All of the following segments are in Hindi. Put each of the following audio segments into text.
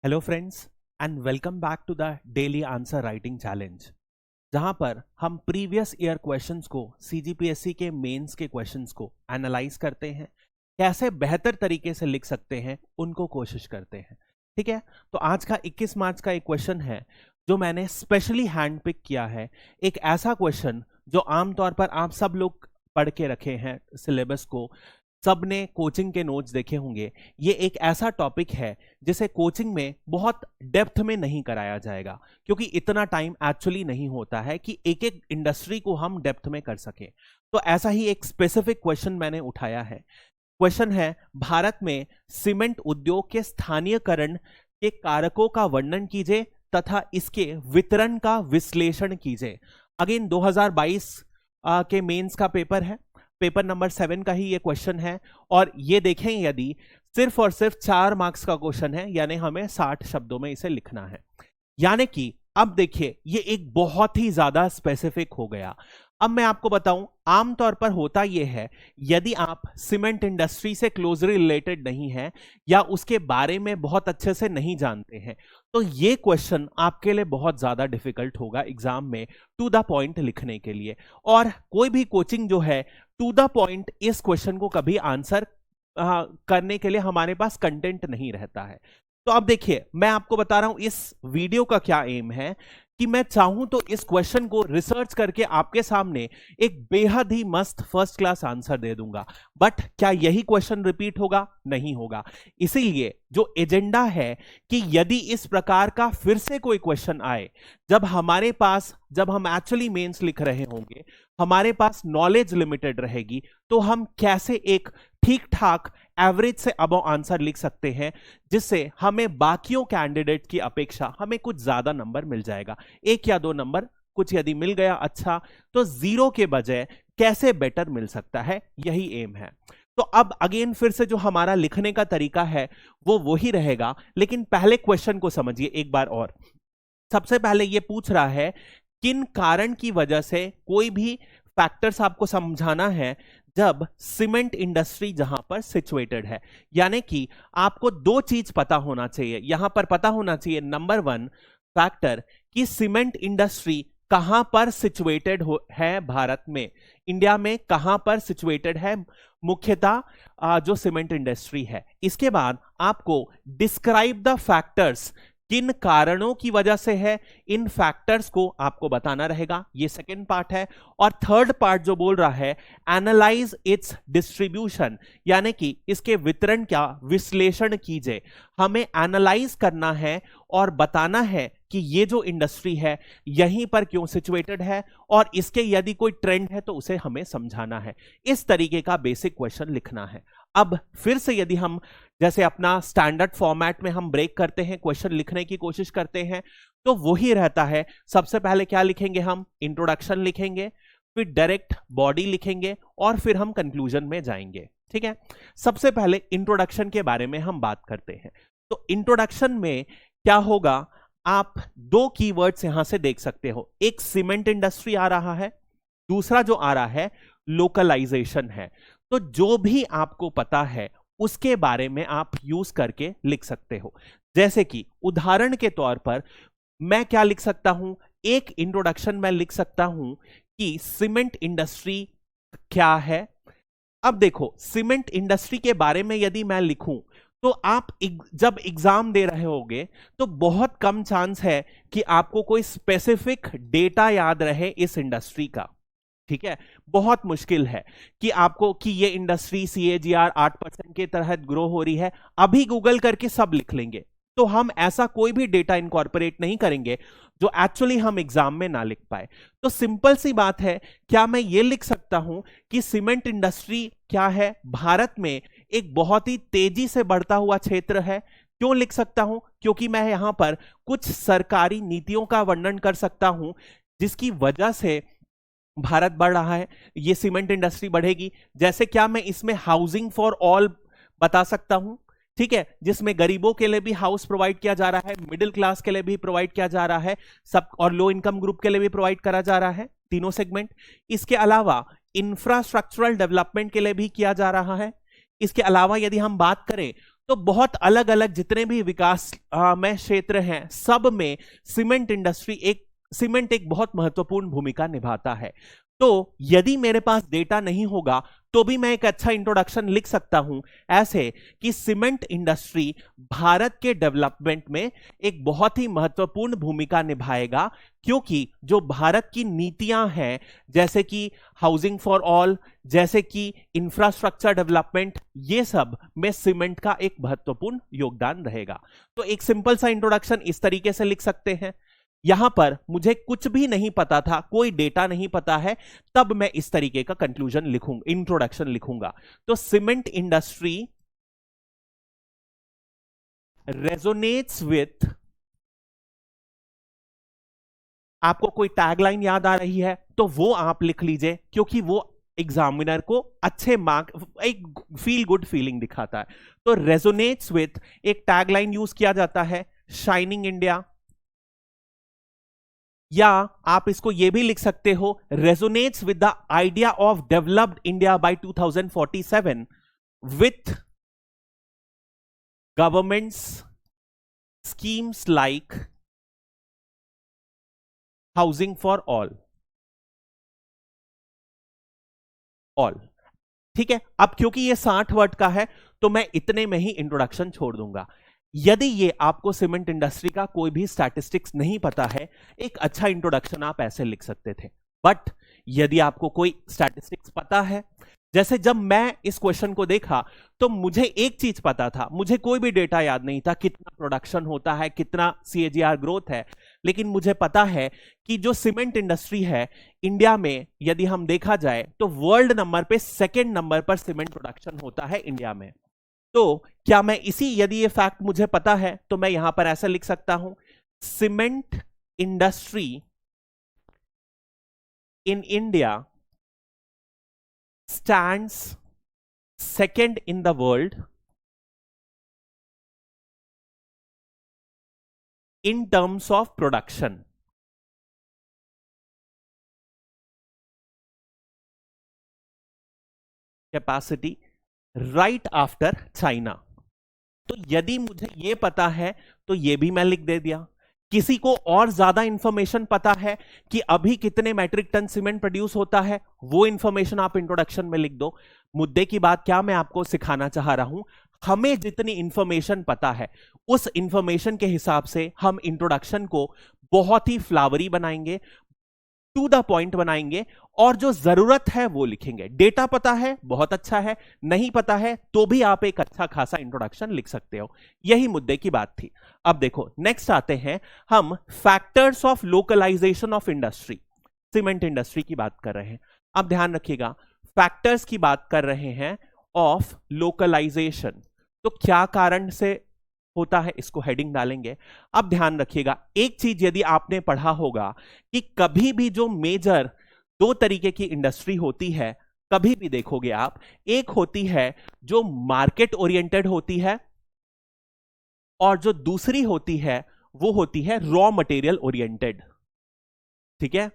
Hello friends and welcome back to the daily answer writing challenge, जहां पर हम प्रीवियस ईयर क्वेश्चंस को सीजीपीएससी के मेंस के क्वेश्चंस को एनालाइज करते हैं, कैसे बेहतर तरीके से लिख सकते हैं उनको कोशिश करते हैं। ठीक है, तो आज का 21 मार्च का एक क्वेश्चन है जो मैंने स्पेशली हैंड पिक किया है। एक ऐसा क्वेश्चन जो आमतौर पर आप सब लोग पढ़ के रखे हैं, सिलेबस को सबने कोचिंग के नोट्स देखे होंगे। ये एक ऐसा टॉपिक है जिसे कोचिंग में बहुत डेप्थ में नहीं कराया जाएगा, क्योंकि इतना टाइम एक्चुअली नहीं होता है कि एक एक इंडस्ट्री को हम डेप्थ में कर सकें। तो ऐसा ही एक स्पेसिफिक क्वेश्चन मैंने उठाया है। क्वेश्चन है, भारत में सीमेंट उद्योग के स्थानीयकरण के कारकों का वर्णन कीजिए तथा इसके वितरण का विश्लेषण कीजिए। अगेन 2022 के मेंस का पेपर है, पेपर नंबर 7 का ही ये क्वेश्चन है। और ये देखें, यदि सिर्फ और सिर्फ 4 मार्क्स का क्वेश्चन है, यानी हमें 60 शब्दों में इसे लिखना है। यानी कि अब देखिए, ये एक बहुत ही ज्यादा स्पेसिफिक हो गया। अब मैं आपको बताऊं, आमतौर पर होता यह है, यदि आप सीमेंट इंडस्ट्री से क्लोजली रिलेटेड नहीं है या उसके बारे में बहुत अच्छे से नहीं जानते हैं, तो ये क्वेश्चन आपके लिए बहुत ज्यादा डिफिकल्ट होगा एग्जाम में टू द पॉइंट लिखने के लिए। और कोई भी कोचिंग जो है टू द पॉइंट इस क्वेश्चन को कभी आंसर करने के लिए हमारे पास कंटेंट नहीं रहता है। तो अब देखिए, मैं आपको बता रहा हूं इस वीडियो का क्या एम है कि मैं चाहूं तो इस क्वेश्चन को रिसर्च करके आपके सामने एक बेहद ही मस्त फर्स्ट क्लास आंसर दे दूंगा। बट क्या यही क्वेश्चन रिपीट होगा? नहीं होगा। इसीलिए जो एजेंडा है कि यदि इस प्रकार का फिर से कोई क्वेश्चन आए, जब हम एक्चुअली मेंस लिख रहे होंगे, हमारे पास नॉलेज लिमिटेड रहेगी, तो हम कैसे एक ठीक ठाक एवरेज से अबव आंसर लिख सकते हैं, जिससे हमें बाकियों कैंडिडेट की अपेक्षा हमें कुछ ज्यादा नंबर मिल जाएगा। 1 या 2 नंबर कुछ यदि मिल गया अच्छा, तो 0 के बजाय कैसे बेटर मिल सकता है, यही एम है। तो अब अगेन फिर से जो हमारा लिखने का तरीका है वो वही रहेगा, लेकिन पहले क्वेश्चन को समझिए एक बार और। सबसे पहले ये पूछ रहा है, किन कारण की वजह से, कोई भी फैक्टर्स आपको समझाना है जब सीमेंट इंडस्ट्री जहां पर सिचुएटेड है। यानी कि आपको 2 चीज पता होना चाहिए यहां पर। पता होना चाहिए नंबर 1 फैक्टर कि सीमेंट इंडस्ट्री कहां पर सिचुएटेड है, भारत में, इंडिया में कहां पर सिचुएटेड है मुख्यतः जो सीमेंट इंडस्ट्री है। इसके बाद आपको डिस्क्राइब द फैक्टर्स, किन कारणों की वजह से है, इन फैक्टर्स को आपको बताना रहेगा। ये सेकंड पार्ट है। और थर्ड पार्ट जो बोल रहा है, एनालाइज इट्स डिस्ट्रीब्यूशन, यानी कि इसके वितरण का विश्लेषण कीजिए। हमें एनालाइज करना है और बताना है कि ये जो इंडस्ट्री है यहीं पर क्यों सिचुएटेड है, और इसके यदि कोई ट्रेंड है तो उसे हमें समझाना है। इस तरीके का बेसिक क्वेश्चन लिखना है। अब फिर से यदि हम जैसे अपना स्टैंडर्ड फॉर्मेट में हम ब्रेक करते हैं, क्वेश्चन लिखने की कोशिश करते हैं, तो वही रहता है। सबसे पहले क्या लिखेंगे हम? इंट्रोडक्शन लिखेंगे, फिर डायरेक्ट बॉडी लिखेंगे, और फिर हम कंक्लूजन में जाएंगे। ठीक है, सबसे पहले इंट्रोडक्शन के बारे में हम बात करते हैं। तो इंट्रोडक्शन में क्या होगा, आप 2 कीवर्ड्स यहां से देख सकते हो। एक सीमेंट इंडस्ट्री आ रहा है, दूसरा जो आ रहा है लोकलाइजेशन है। तो जो भी आपको पता है उसके बारे में आप यूज करके लिख सकते हो। जैसे कि उदाहरण के तौर पर मैं क्या लिख सकता हूं, एक इंट्रोडक्शन में लिख सकता हूं कि सीमेंट इंडस्ट्री क्या है। अब देखो, सीमेंट इंडस्ट्री के बारे में यदि मैं लिखूं तो आप जब एग्जाम दे रहे होगे तो बहुत कम चांस है कि आपको कोई स्पेसिफिक डेटा याद रहे इस इंडस्ट्री का। ठीक है, बहुत मुश्किल है कि आपको कि ये इंडस्ट्री CAGR 8% के तहत ग्रो हो रही है, अभी गूगल करके सब लिख लेंगे। तो हम ऐसा कोई भी डेटा इनकॉर्पोरेट नहीं करेंगे जो एक्चुअली हम एग्जाम में ना लिख पाए। तो सिंपल सी बात है, क्या मैं ये लिख सकता हूं कि सीमेंट इंडस्ट्री क्या है, भारत में एक बहुत ही तेजी से बढ़ता हुआ क्षेत्र है। क्यों लिख सकता हूं? क्योंकि मैं यहां पर कुछ सरकारी नीतियों का वर्णन कर सकता हूं जिसकी वजह से भारत बढ़ रहा है, ये सीमेंट इंडस्ट्री बढ़ेगी। जैसे क्या मैं इसमें हाउसिंग फॉर ऑल बता सकता हूं, ठीक है, जिसमें गरीबों के लिए भी हाउस प्रोवाइड किया जा रहा है, मिडिल क्लास के लिए भी प्रोवाइड किया जा रहा है, सब, और लो इनकम ग्रुप के लिए भी प्रोवाइड करा जा रहा है, तीनों सेगमेंट। इसके अलावा इंफ्रास्ट्रक्चरल डेवलपमेंट के लिए भी किया जा रहा है। इसके अलावा यदि हम बात करें तो बहुत अलग अलग जितने भी विकास में क्षेत्र हैं, सब में सीमेंट एक बहुत महत्वपूर्ण भूमिका निभाता है। तो यदि मेरे पास डेटा नहीं होगा तो भी मैं एक अच्छा इंट्रोडक्शन लिख सकता हूं ऐसे कि सीमेंट इंडस्ट्री भारत के डेवलपमेंट में एक बहुत ही महत्वपूर्ण भूमिका निभाएगा, क्योंकि जो भारत की नीतियां हैं, जैसे कि हाउसिंग फॉर ऑल, जैसे कि इंफ्रास्ट्रक्चर डेवलपमेंट, ये सब में सीमेंट का एक महत्वपूर्ण योगदान रहेगा। तो एक सिंपल सा इंट्रोडक्शन इस तरीके से लिख सकते हैं। यहां पर मुझे कुछ भी नहीं पता था, कोई डेटा नहीं पता है, तब मैं इस तरीके का कंक्लूजन लिखूंगा, इंट्रोडक्शन लिखूंगा। तो सीमेंट इंडस्ट्री रेजोनेट्स विथ, आपको कोई टैगलाइन याद आ रही है तो वो आप लिख लीजिए, क्योंकि वो एग्जामिनर को अच्छे मार्क, एक फील गुड फीलिंग दिखाता है। तो रेजोनेट्स विथ, एक टैगलाइन यूज किया जाता है, शाइनिंग इंडिया, या आप इसको ये भी लिख सकते हो, resonates with the idea of developed India by 2047 with governments schemes like housing for all. ठीक है, अब क्योंकि ये 60 वर्ड का है तो मैं इतने में ही इंट्रोडक्शन छोड़ दूंगा। यदि ये आपको सीमेंट इंडस्ट्री का कोई भी स्टैटिस्टिक्स नहीं पता है, एक अच्छा इंट्रोडक्शन आप ऐसे लिख सकते थे। बट यदि आपको कोई स्टैटिस्टिक्स पता है, जैसे जब मैं इस क्वेश्चन को देखा तो मुझे एक चीज पता था, मुझे कोई भी डेटा याद नहीं था, कितना प्रोडक्शन होता है, कितना CAGR ग्रोथ है, लेकिन मुझे पता है कि जो सीमेंट इंडस्ट्री है इंडिया में, यदि हम देखा जाए तो वर्ल्ड नंबर पे सेकेंड नंबर पर सीमेंट प्रोडक्शन होता है इंडिया में। तो क्या मैं यदि ये फैक्ट मुझे पता है तो मैं यहां पर ऐसा लिख सकता हूं, cement industry in India stands second in the world in terms of production, capacity, right after China. तो यदि मुझे यह पता है तो यह भी मैं लिख दे दिया। किसी को और ज्यादा इंफॉर्मेशन पता है कि अभी कितने मैट्रिक टन सीमेंट प्रोड्यूस होता है, वो इंफॉर्मेशन आप इंट्रोडक्शन में लिख दो। मुद्दे की बात क्या मैं आपको सिखाना चाह रहा हूं, हमें जितनी इंफॉर्मेशन पता है उस इंफॉर्मेशन के हिसाब से हम इंट्रोडक्शन को बहुत ही फ्लावरी बनाएंगे, टू द पॉइंट बनाएंगे, और जो जरूरत है वो लिखेंगे। डेटा पता है बहुत अच्छा है, नहीं पता है तो भी आप एक अच्छा खासा इंट्रोडक्शन लिख सकते हो। यही मुद्दे की बात थी। अब देखो नेक्स्ट आते हैं हम, factors of localisation of industry. Cement industry की बात कर रहे हैं, अब ध्यान रखिएगा, फैक्टर्स की बात कर रहे हैं ऑफ लोकलाइजेशन। तो क्या कारण से होता है, इसको हेडिंग डालेंगे। अब ध्यान रखिएगा, एक चीज यदि आपने पढ़ा होगा कि कभी भी जो मेजर दो तरीके की इंडस्ट्री होती है, कभी भी देखोगे आप, एक होती है जो मार्केट ओरिएंटेड होती है, और जो दूसरी होती है वो होती है रॉ मटेरियल ओरिएंटेड। ठीक है,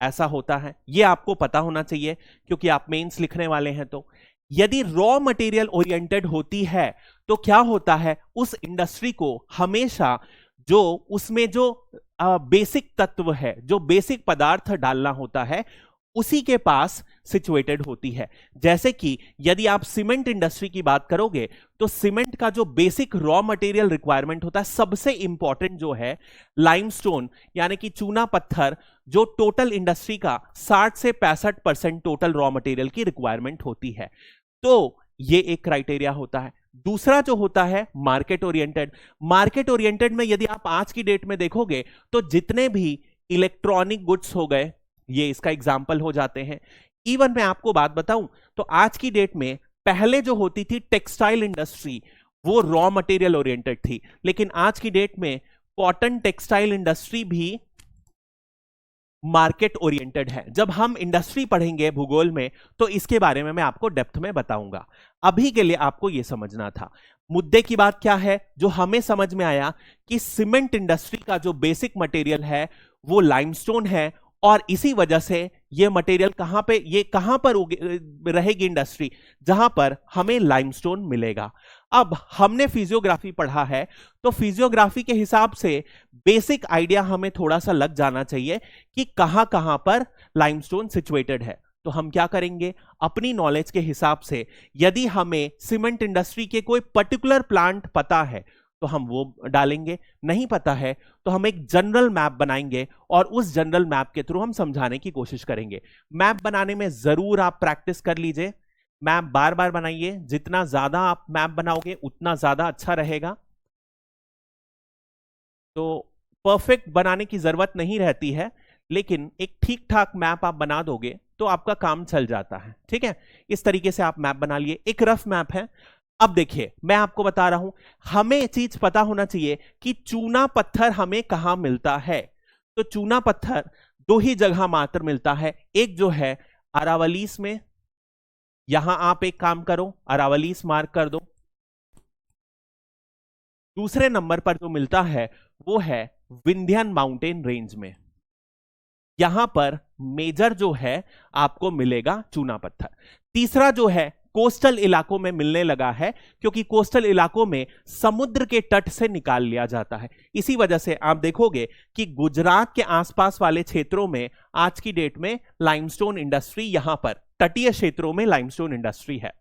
ऐसा होता है, ये आपको पता होना चाहिए क्योंकि आप मेंस लिखने वाले हैं। तो यदि रॉ मटेरियल ओरिएंटेड होती है तो क्या होता है, उस इंडस्ट्री को हमेशा जो उसमें जो बेसिक तत्व है, जो बेसिक पदार्थ डालना होता है, उसी के पास सिचुएटेड होती है। जैसे कि यदि आप सीमेंट इंडस्ट्री की बात करोगे तो सीमेंट का जो बेसिक रॉ मटेरियल रिक्वायरमेंट होता है, सबसे इंपॉर्टेंट जो है लाइमस्टोन, यानी कि चूना पत्थर, जो टोटल इंडस्ट्री का 60 से 65% टोटल रॉ मटेरियल की रिक्वायरमेंट होती है। तो ये एक क्राइटेरिया होता है। दूसरा जो होता है मार्केट ओरिएंटेड। मार्केट ओरिएंटेड में यदि आप आज की डेट में देखोगे तो जितने भी इलेक्ट्रॉनिक गुड्स हो गए, ये इसका एग्जाम्पल हो जाते हैं। इवन मैं आपको बात बताऊं तो आज की डेट में पहले जो होती थी टेक्सटाइल इंडस्ट्री, वो रॉ मटेरियल ओरिएंटेड थी, लेकिन आज की डेट में कॉटन टेक्सटाइल इंडस्ट्री भी मार्केट ओरिएंटेड है। जब हम इंडस्ट्री पढ़ेंगे भूगोल में तो इसके बारे में मैं आपको डेप्थ में बताऊंगा। अभी के लिए आपको यह समझना था। मुद्दे की बात क्या है, जो हमें समझ में आया कि सीमेंट इंडस्ट्री का जो बेसिक मटेरियल है वो लाइमस्टोन है, और इसी वजह से ये मटेरियल कहां पर रहेगी इंडस्ट्री, जहां पर हमें लाइमस्टोन मिलेगा। अब हमने फिजियोग्राफी पढ़ा है, तो फिजियोग्राफी के हिसाब से बेसिक आइडिया हमें थोड़ा सा लग जाना चाहिए कि कहां कहां पर लाइमस्टोन सिचुएटेड है। तो हम क्या करेंगे, अपनी नॉलेज के हिसाब से यदि हमें सीमेंट इंडस्ट्री के कोई पर्टिकुलर प्लांट पता है तो हम वो डालेंगे, नहीं पता है तो हम एक जनरल मैप बनाएंगे और उस जनरल मैप के थ्रू हम समझाने की कोशिश करेंगे। मैप बनाने में जरूर आप प्रैक्टिस कर लीजिए, मैप बार बार बनाइए, जितना ज्यादा आप मैप बनाओगे उतना ज्यादा अच्छा रहेगा। तो परफेक्ट बनाने की जरूरत नहीं रहती है, लेकिन एक ठीक ठाक मैप आप बना दोगे तो आपका काम चल जाता है। ठीक है, इस तरीके से आप मैप बना लिए, एक रफ मैप है। अब देखिए मैं आपको बता रहा हूं, हमें चीज पता होना चाहिए कि चूना पत्थर हमें कहां मिलता है। तो चूना पत्थर दो ही जगह मात्र मिलता है, एक जो है अरावलीस में, यहां आप एक काम करो अरावलीस मार्क कर दो। दूसरे नंबर पर जो मिलता है वो है विंध्यन माउंटेन रेंज में, यहां पर मेजर जो है आपको मिलेगा चूना पत्थर। तीसरा जो है कोस्टल इलाकों में मिलने लगा है, क्योंकि कोस्टल इलाकों में समुद्र के तट से निकाल लिया जाता है। इसी वजह से आप देखोगे कि गुजरात के आसपास वाले क्षेत्रों में आज की डेट में लाइमस्टोन इंडस्ट्री, यहां पर तटीय क्षेत्रों में लाइमस्टोन इंडस्ट्री है।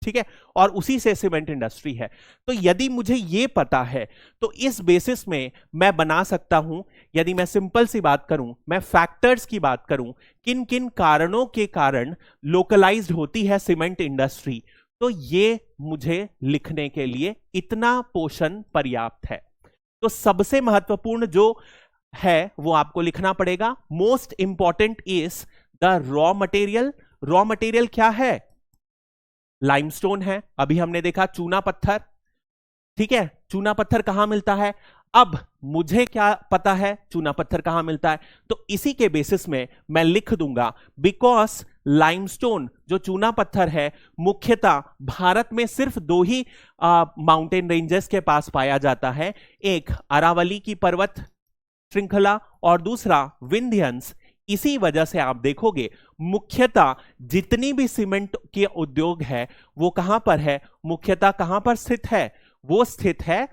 ठीक है, और उसी से सीमेंट इंडस्ट्री है। तो यदि मुझे यह पता है तो इस बेसिस में मैं बना सकता हूं, यदि मैं सिंपल सी बात करूं, मैं फैक्टर्स की बात करूं, किन किन कारणों के कारण लोकलाइज्ड होती है सीमेंट इंडस्ट्री, तो ये मुझे लिखने के लिए इतना पोर्शन पर्याप्त है। तो सबसे महत्वपूर्ण जो है वो आपको लिखना पड़ेगा। Most important is the raw material. Raw material क्या है? लाइमस्टोन है, अभी हमने देखा चूना पत्थर। ठीक है, चूना पत्थर कहां मिलता है? अब मुझे क्या पता है चूना पत्थर कहां मिलता है, तो इसी के बेसिस में मैं लिख दूंगा बिकॉज लाइमस्टोन जो चूना पत्थर है मुख्यतः भारत में सिर्फ दो ही माउंटेन रेंजेस के पास पाया जाता है, एक अरावली की पर्वत श्रृंखला और दूसरा विंध्यंस। इसी वजह से आप देखोगे मुख्यतः जितनी भी सीमेंट के उद्योग है वो कहां पर है, मुख्यतः कहां पर स्थित है? वो स्थित है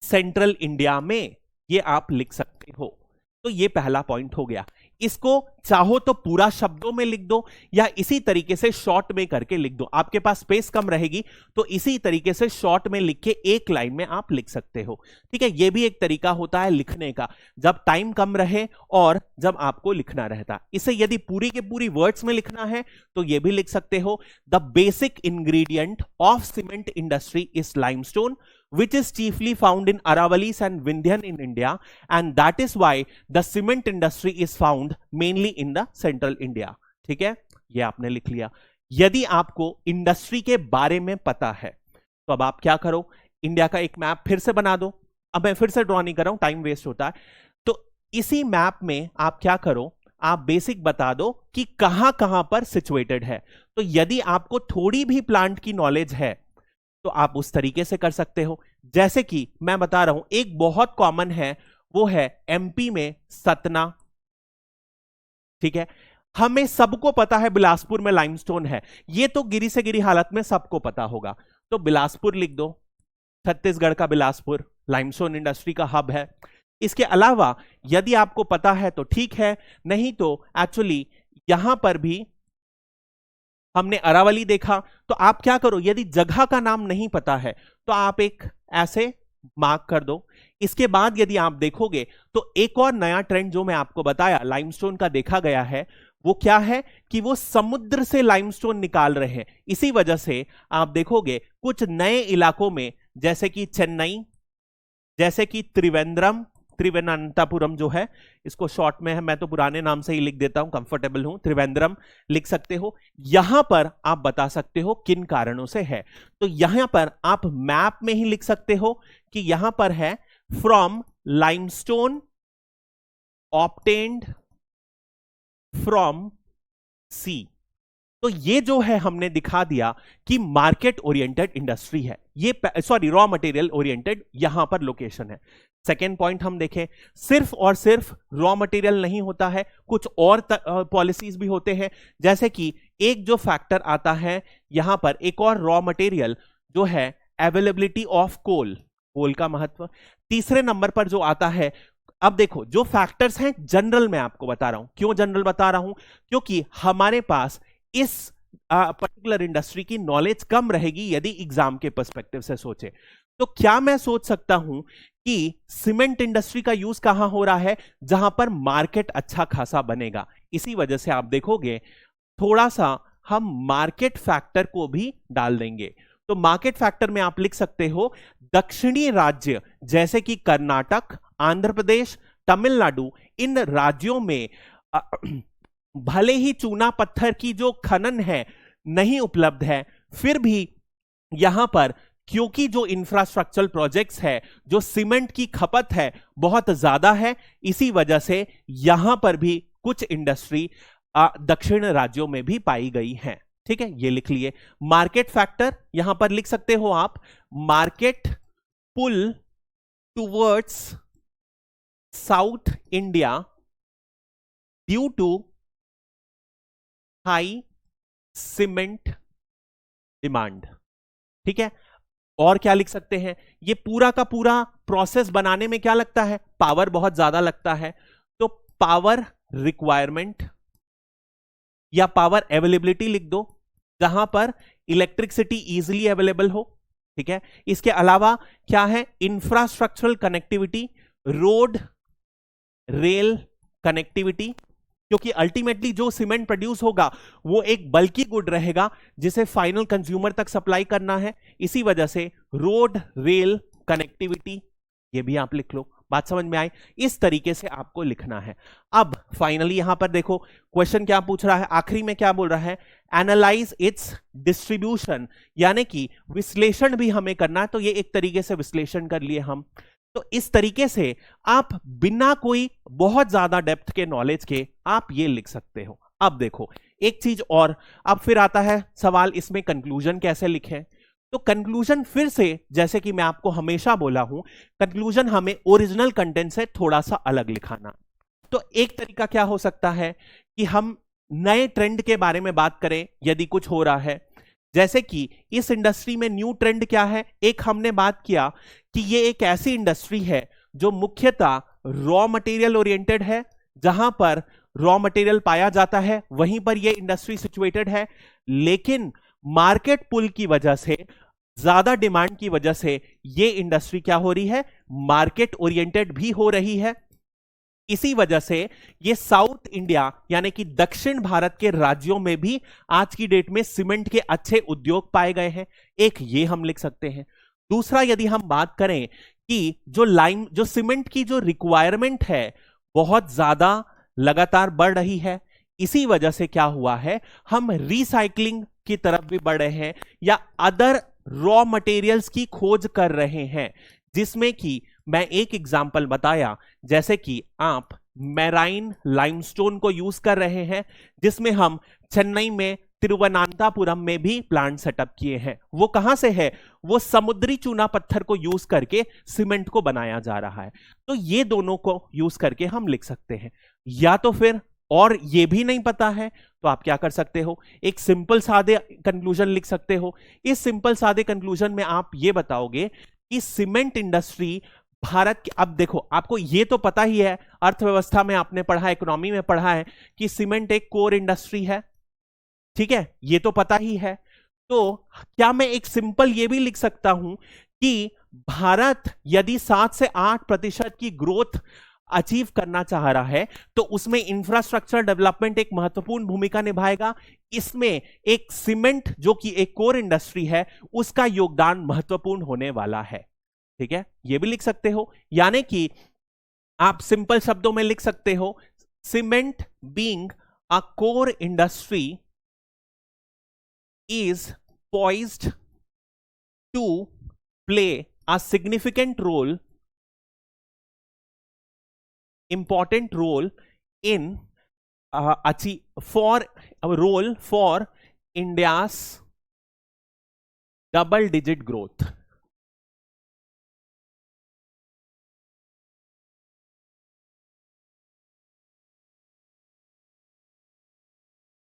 सेंट्रल इंडिया में। ये आप लिख सकते हो। तो ये पहला पॉइंट हो गया। इसको चाहो तो पूरा शब्दों में लिख दो या इसी तरीके से शॉर्ट में करके लिख दो, आपके पास स्पेस कम रहेगी तो इसी तरीके से शॉर्ट में लिख के एक लाइन में आप लिख सकते हो। ठीक है, ये भी एक तरीका होता है लिखने का, जब टाइम कम रहे और जब आपको लिखना रहता। इसे यदि पूरी के पूरी वर्ड्स में लिखना है तो ये भी लिख सकते हो, the basic ingredient of cement industry is limestone which is chiefly found in Aravallis and Vindhyan in India, and that is why the cement industry is found mainly in the central India. ठीक है, ये आपने लिख लिया। यदि आपको इंडस्ट्री के बारे में पता है तो अब आप क्या करो, इंडिया का एक मैप फिर से बना दो। अब मैं फिर से ड्रॉ नहीं कर रहा हूं, टाइम वेस्ट होता है। तो इसी मैप में आप क्या करो, आप बेसिक बता दो कि कहां कहां पर सिचुएटेड है। तो यदि आपको थोड़ी भी प्लांट की नॉलेज है तो आप उस तरीके से कर सकते हो। जैसे कि मैं बता रहा हूं, एक बहुत कॉमन है वो है एमपी में सतना। ठीक है, हमें सबको पता है बिलासपुर में लाइमस्टोन है, ये तो गिरी से गिरी हालत में सबको पता होगा। तो बिलासपुर लिख दो, छत्तीसगढ़ का बिलासपुर लाइमस्टोन इंडस्ट्री का हब है। इसके अलावा यदि आपको पता है तो ठीक है, नहीं तो एक्चुअली यहां पर भी हमने अरावली देखा। तो आप क्या करो, यदि जगह का नाम नहीं पता है तो आप एक ऐसे मार्क कर दो। इसके बाद यदि आप देखोगे तो एक और नया ट्रेंड जो मैं आपको बताया लाइमस्टोन का देखा गया है, वो क्या है कि वो समुद्र से लाइमस्टोन निकाल रहे हैं। इसी वजह से आप देखोगे कुछ नए इलाकों में, जैसे कि चेन्नई, जैसे कि त्रिवेंद्रपुरम जो है, इसको शॉर्ट में है, मैं तो पुराने नाम से ही लिख देता हूं, कंफर्टेबल हूं, त्रिवेंद्रम लिख सकते हो। यहां पर आप बता सकते हो किन कारणों से है। तो यहां पर आप मैप में ही लिख सकते हो कि यहां पर है फ्रॉम लाइमस्टोन ऑब्टेन्ड फ्रॉम सी। तो ये जो है हमने दिखा दिया कि मार्केट ओरिएंटेड इंडस्ट्री है, ये सॉरी रॉ मटेरियल ओरिएंटेड यहां पर लोकेशन है। सेकेंड पॉइंट हम देखें, सिर्फ और सिर्फ रॉ मटेरियल नहीं होता है, कुछ और पॉलिसीज भी होते हैं। जैसे कि एक जो फैक्टर आता है यहां पर, एक और रॉ मटेरियल जो है अवेलेबिलिटी ऑफ कोल, कोल का महत्व। तीसरे नंबर पर जो आता है, अब देखो जो फैक्टर्स हैं जनरल मैं आपको बता रहा हूं, क्यों जनरल बता रहा हूं, क्योंकि हमारे पास इस पर्टिकुलर इंडस्ट्री की नॉलेज कम रहेगी यदि एग्जाम के पर्सपेक्टिव से सोचे। तो क्या मैं सोच सकता हूं कि सीमेंट इंडस्ट्री का यूज कहां हो रहा है, जहां पर मार्केट अच्छा खासा बनेगा। इसी वजह से आप देखोगे थोड़ा सा हम मार्केट फैक्टर को भी डाल देंगे। तो मार्केट फैक्टर में आप लिख सकते हो दक्षिणी राज्य जैसे कि कर्नाटक, आंध्र प्रदेश, तमिलनाडु, इन राज्यों में भले ही चूना पत्थर की जो खनन है नहीं उपलब्ध है, फिर भी यहां पर क्योंकि जो इंफ्रास्ट्रक्चरल प्रोजेक्ट्स है, जो सीमेंट की खपत है बहुत ज्यादा है, इसी वजह से यहां पर भी कुछ इंडस्ट्री दक्षिण राज्यों में भी पाई गई है। ठीक है, ये लिख लिए। मार्केट फैक्टर यहां पर लिख सकते हो आप, market pull towards south India due to high cement demand. ठीक है, और क्या लिख सकते हैं, ये पूरा का पूरा प्रोसेस बनाने में क्या लगता है, पावर बहुत ज्यादा लगता है। तो पावर रिक्वायरमेंट या पावर अवेलेबिलिटी लिख दो, जहां पर इलेक्ट्रिसिटी इजीली अवेलेबल हो। ठीक है, इसके अलावा क्या है, infrastructural connectivity, road rail connectivity, क्योंकि अल्टीमेटली जो सीमेंट प्रोड्यूस होगा वो एक बल्की गुड रहेगा जिसे फाइनल कंज्यूमर तक सप्लाई करना है। इसी वजह से रोड रेल कनेक्टिविटी, ये भी आप लिख लो। बात समझ में आई? इस तरीके से आपको लिखना है। अब फाइनली यहां पर देखो क्वेश्चन क्या पूछ रहा है, आखिरी में क्या बोल रहा है, एनालाइज इट्स डिस्ट्रीब्यूशन, यानी कि विश्लेषण भी हमें करना है। तो ये एक तरीके से विश्लेषण कर लिए हम। तो इस तरीके से आप बिना कोई बहुत ज्यादा डेप्थ के नॉलेज के आप ये लिख सकते हो। अब देखो एक चीज और, अब फिर आता है सवाल, इसमें कंक्लूजन कैसे लिखें। तो कंक्लूजन फिर से जैसे कि मैं आपको हमेशा बोला हूं, कंक्लूजन हमें ओरिजिनल कंटेंट से थोड़ा सा अलग लिखाना। तो एक तरीका क्या हो सकता है कि हम नए ट्रेंड के बारे में बात करें यदि कुछ हो रहा है, जैसे कि इस इंडस्ट्री में न्यू ट्रेंड क्या है। एक हमने बात किया कि ये एक ऐसी इंडस्ट्री है जो मुख्यतः रॉ मटेरियल ओरिएंटेड है, जहां पर रॉ मटेरियल पाया जाता है वहीं पर ये इंडस्ट्री सिचुएटेड है। लेकिन मार्केट पुल की वजह से, ज्यादा डिमांड की वजह से ये इंडस्ट्री क्या हो रही है, मार्केट ओरिएंटेड भी हो रही है। इसी वजह से ये साउथ इंडिया यानी कि दक्षिण भारत के राज्यों में भी आज की डेट में सीमेंट के अच्छे उद्योग पाए गए हैं। एक ये हम लिख सकते हैं। दूसरा, यदि हम बात करें कि जो सीमेंट की जो रिक्वायरमेंट है बहुत ज्यादा लगातार बढ़ रही है, इसी वजह से क्या हुआ है, हम रिसाइकलिंग की तरफ भी बढ़ रहे हैं या अदर रॉ मटेरियल्स की खोज कर रहे हैं, जिसमें कि मैं एक एग्जांपल बताया, जैसे कि आप मैराइन लाइमस्टोन को यूज कर रहे हैं, जिसमें हम चेन्नई में तिरुवनंतपुरम में भी प्लांट सेटअप किए हैं। वो कहां से है, वो समुद्री चूना पत्थर को यूज करके सीमेंट को बनाया जा रहा है। तो ये दोनों को यूज करके हम लिख सकते हैं। या तो फिर और ये भी नहीं पता है तो आप क्या कर सकते हो, एक सिंपल सादे कंक्लूजन लिख सकते हो। इस सिंपल सादे कंक्लूजन में आप ये बताओगे कि सीमेंट इंडस्ट्री भारत की, अब देखो आपको ये तो पता ही है, अर्थव्यवस्था में आपने पढ़ा, इकोनॉमी में पढ़ा है कि सीमेंट एक कोर इंडस्ट्री है। ठीक है, ये तो पता ही है। तो क्या मैं एक सिंपल ये भी लिख सकता हूं कि भारत यदि 7 से 8% की ग्रोथ अचीव करना चाह रहा है तो उसमें इंफ्रास्ट्रक्चर डेवलपमेंट एक महत्वपूर्ण भूमिका निभाएगा। इसमें एक सीमेंट जो कि एक कोर इंडस्ट्री है उसका योगदान महत्वपूर्ण होने वाला है। ठीक है, ये भी लिख सकते हो, यानी कि आप सिंपल शब्दों में लिख सकते हो, cement being a core industry is poised to play a significant role, important role in for India's double-digit growth.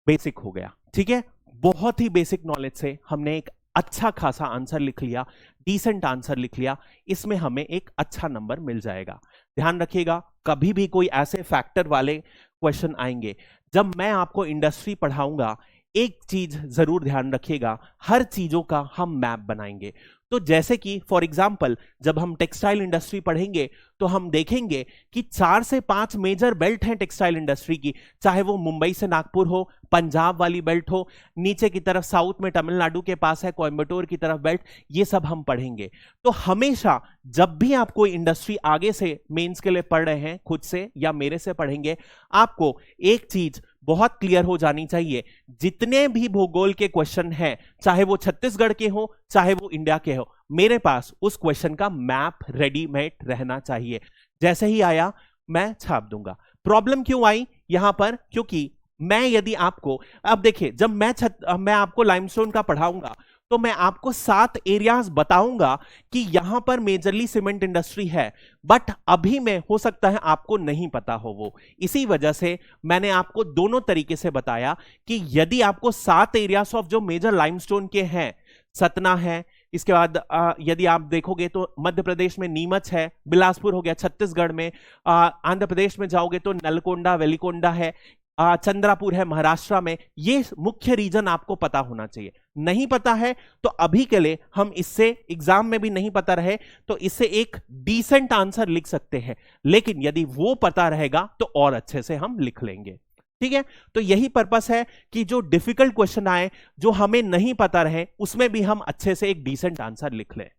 Basic हो गया। ठीक है, बहुत ही बेसिक नॉलेज से हमने एक अच्छा खासा आंसर लिख लिया। डिसेंट आंसर लिख लिया, इसमें हमें एक अच्छा नंबर मिल जाएगा। ध्यान रखिएगा, कभी भी कोई ऐसे फैक्टर वाले क्वेश्चन आएंगे, जब मैं आपको इंडस्ट्री पढ़ाऊंगा, एक चीज जरूर ध्यान रखिएगा, हर चीजों का हम मैप बनाएंगे। तो जैसे कि फॉर एग्जांपल जब हम टेक्सटाइल इंडस्ट्री पढ़ेंगे तो हम देखेंगे कि 4 से 5 मेजर बेल्ट हैं टेक्सटाइल इंडस्ट्री की, चाहे वो मुंबई से नागपुर हो, पंजाब वाली बेल्ट हो, नीचे की तरफ साउथ में तमिलनाडु के पास है कोयम्बटूर की तरफ बेल्ट, ये सब हम पढ़ेंगे। तो हमेशा जब भी आप कोई इंडस्ट्री आगे से मेंस के लिए पढ़ रहे हैं, खुद से या मेरे से पढ़ेंगे, आपको एक चीज बहुत क्लियर हो जानी चाहिए, जितने भी भूगोल के क्वेश्चन हैं, चाहे वो छत्तीसगढ़ के हो चाहे वो इंडिया के हो, मेरे पास उस क्वेश्चन का मैप रेडीमेड रहना चाहिए। जैसे ही आया मैं छाप दूंगा। प्रॉब्लम क्यों आई यहां पर? क्योंकि मैं यदि आपको, अब देखिए, जब मैं आपको लाइमस्टोन का पढ़ाऊंगा तो मैं आपको 7 एरियाज बताऊंगा कि यहां पर मेजरली सीमेंट इंडस्ट्री है, बट अभी में हो सकता है आपको नहीं पता हो वो। इसी वजह से मैंने आपको दोनों तरीके से बताया कि यदि आपको 7 एरियाज ऑफ जो मेजर लाइमस्टोन के हैं, सतना है, इसके बाद यदि आप देखोगे तो मध्य प्रदेश में नीमच है, बिलासपुर हो गया छत्तीसगढ़ में, आंध्र प्रदेश में जाओगे तो नलकोंडा वेलिकोंडा है, चंद्रापुर है महाराष्ट्र में, ये मुख्य रीजन आपको पता होना चाहिए। नहीं पता है तो अभी के लिए हम इससे, एग्जाम में भी नहीं पता रहे तो इससे एक डिसेंट आंसर लिख सकते हैं, लेकिन यदि वो पता रहेगा तो और अच्छे से हम लिख लेंगे। ठीक है, तो यही पर्पस है कि जो डिफिकल्ट क्वेश्चन आए, जो हमें नहीं पता रहे, उसमें भी हम अच्छे से एक डिसेंट आंसर लिख लें।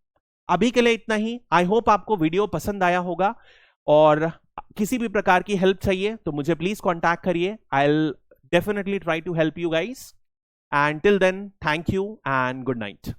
अभी के लिए इतना ही। आई होप आपको वीडियो पसंद आया होगा, और किसी भी प्रकार की हेल्प चाहिए तो मुझे प्लीज कांटेक्ट करिए। I will definitely try to help you guys, and till then thank you and good night.